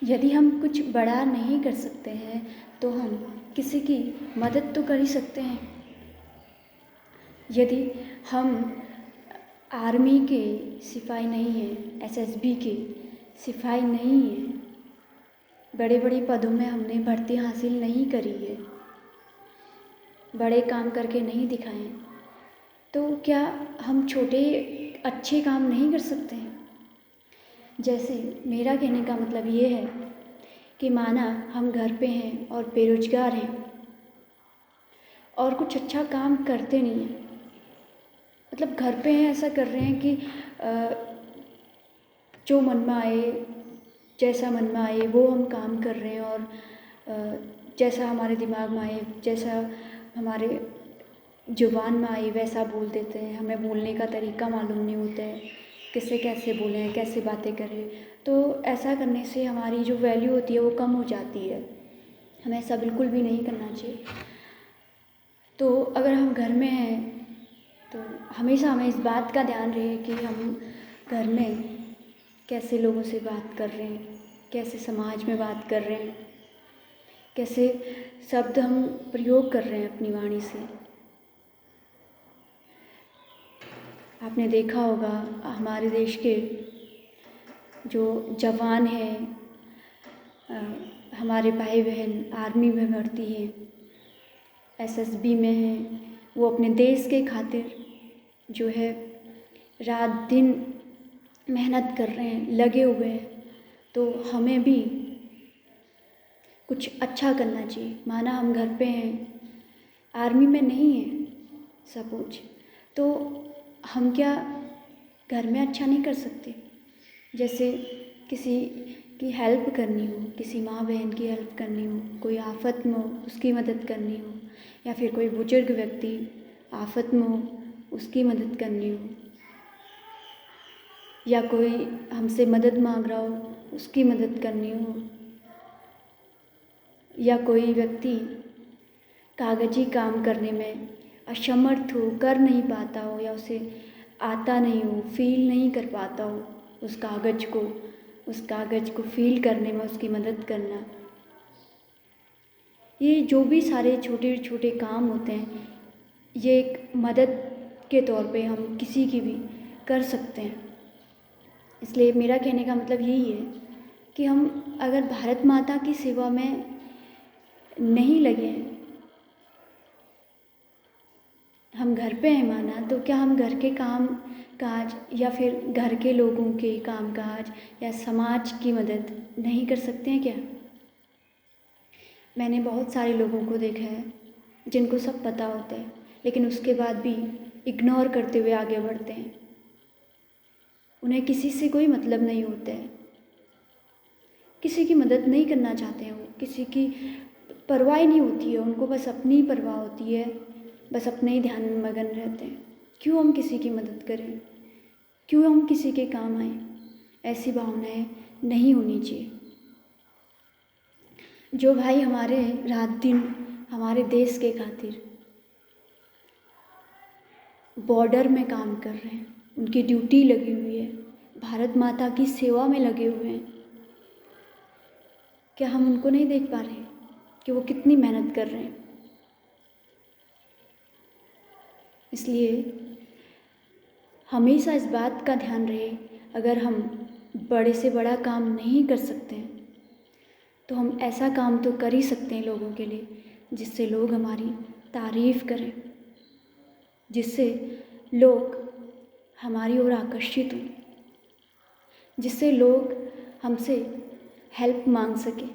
यदि हम कुछ बड़ा नहीं कर सकते हैं तो हम किसी की मदद तो कर ही सकते हैं। यदि हम आर्मी के सिपाही नहीं हैं, एसएसबी के सिपाही नहीं हैं, बड़े बड़े पदों में हमने भर्ती हासिल नहीं करी है, बड़े काम करके नहीं दिखाए, तो क्या हम छोटे अच्छे काम नहीं कर सकते हैं? जैसे मेरा कहने का मतलब ये है कि माना हम घर पे हैं और बेरोजगार हैं और कुछ अच्छा काम करते नहीं हैं, मतलब घर पे हैं, ऐसा कर रहे हैं कि जो मन में आए, जैसा मन में आए वो हम काम कर रहे हैं और जैसा हमारे दिमाग में आए, जैसा हमारे जुबान में आए वैसा बोल देते हैं। हमें बोलने का तरीका मालूम नहीं होता है, किससे कैसे बोलें, कैसे बातें करें। तो ऐसा करने से हमारी जो वैल्यू होती है वो कम हो जाती है। हमें ऐसा बिल्कुल भी नहीं करना चाहिए। तो अगर हम घर में हैं तो हमेशा हमें इस बात का ध्यान रहे कि हम घर में कैसे लोगों से बात कर रहे हैं, कैसे समाज में बात कर रहे हैं, कैसे शब्द हम प्रयोग कर रहे हैं अपनी वाणी से। आपने देखा होगा हमारे देश के जो जवान हैं, हमारे भाई बहन आर्मी में भर्ती हैं, एसएसबी में हैं, वो अपने देश के खातिर जो है रात दिन मेहनत कर रहे हैं, लगे हुए हैं। तो हमें भी कुछ अच्छा करना चाहिए। माना हम घर पे हैं, आर्मी में नहीं हैं सपोज, तो हम क्या घर में अच्छा नहीं कर सकते? जैसे किसी की हेल्प करनी हो, किसी माँ बहन की हेल्प करनी हो, कोई आफत में हो उसकी मदद करनी हो, या फिर कोई बुजुर्ग व्यक्ति आफत में हो उसकी मदद करनी हो, या कोई हमसे मदद मांग रहा हो उसकी मदद करनी हो, या कोई व्यक्ति कागजी काम करने में असमर्थ हो, कर नहीं पाता हो, या उसे आता नहीं हो, फील नहीं कर पाता हो उस कागज़ को फील करने में उसकी मदद करना। ये जो भी सारे छोटे छोटे काम होते हैं, ये एक मदद के तौर पे हम किसी की भी कर सकते हैं। इसलिए मेरा कहने का मतलब यही है कि हम अगर भारत माता की सेवा में नहीं लगे हैं, हम घर पे हैं माना, तो क्या हम घर के काम काज या फिर घर के लोगों के काम काज या समाज की मदद नहीं कर सकते हैं क्या? मैंने बहुत सारे लोगों को देखा है जिनको सब पता होता है, लेकिन उसके बाद भी इग्नोर करते हुए आगे बढ़ते हैं। उन्हें किसी से कोई मतलब नहीं होता है, किसी की मदद नहीं करना चाहते हैं, वो किसी की परवाह नहीं होती है उनको, बस अपनी परवाह होती है, बस अपने ही ध्यान में मगन रहते हैं। क्यों हम किसी की मदद करें, क्यों हम किसी के काम आएँ? ऐसी भावनाएं नहीं होनी चाहिए। जो भाई हमारे रात दिन हमारे देश के खातिर बॉर्डर में काम कर रहे हैं, उनकी ड्यूटी लगी हुई है, भारत माता की सेवा में लगे हुए हैं, क्या हम उनको नहीं देख पा रहे कि वो कितनी मेहनत कर रहे हैं? इसलिए हमेशा इस बात का ध्यान रहे, अगर हम बड़े से बड़ा काम नहीं कर सकते हैं तो हम ऐसा काम तो कर ही सकते हैं लोगों के लिए जिससे लोग हमारी तारीफ़ करें, जिससे लोग हमारी ओर आकर्षित हों, जिससे लोग हमसे हेल्प मांग सकें।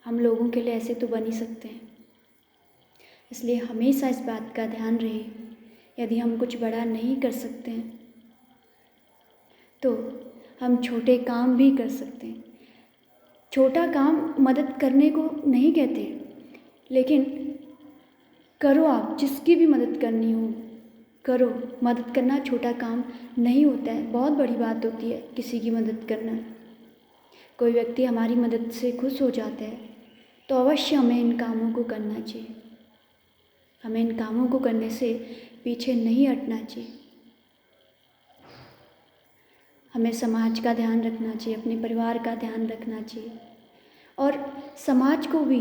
हम लोगों के लिए ऐसे तो बन ही सकते हैं। इसलिए हमेशा इस बात का ध्यान रहे, यदि हम कुछ बड़ा नहीं कर सकते हैं तो हम छोटे काम भी कर सकते हैं। छोटा काम मदद करने को नहीं कहते, लेकिन करो, आप जिसकी भी मदद करनी हो करो। मदद करना छोटा काम नहीं होता है, बहुत बड़ी बात होती है किसी की मदद करना। कोई व्यक्ति हमारी मदद से खुश हो जाता है तो अवश्य हमें इन कामों को करना चाहिए। हमें इन कामों को करने से पीछे नहीं हटना चाहिए। हमें समाज का ध्यान रखना चाहिए, अपने परिवार का ध्यान रखना चाहिए, और समाज को भी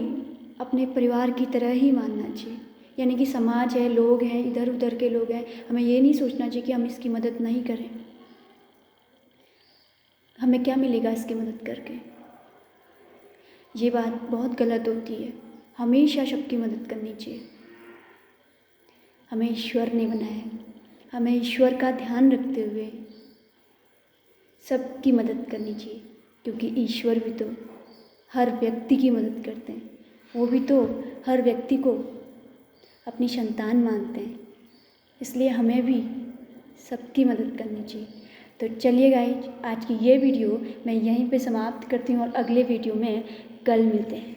अपने परिवार की तरह ही मानना चाहिए। यानी कि समाज है, लोग हैं, इधर उधर के लोग हैं, हमें ये नहीं सोचना चाहिए कि हम इसकी मदद नहीं करें, हमें क्या मिलेगा इसकी मदद करके। ये बात बहुत गलत होती है। हमेशा सबकी मदद करनी चाहिए। हमें ईश्वर ने बनाया है, हमें ईश्वर का ध्यान रखते हुए सबकी मदद करनी चाहिए, क्योंकि ईश्वर भी तो हर व्यक्ति की मदद करते हैं। वो भी तो हर व्यक्ति को अपनी संतान मानते हैं, इसलिए हमें भी सबकी मदद करनी चाहिए। तो चलिए गाइस, आज की ये वीडियो मैं यहीं पे समाप्त करती हूँ और अगले वीडियो में कल मिलते हैं।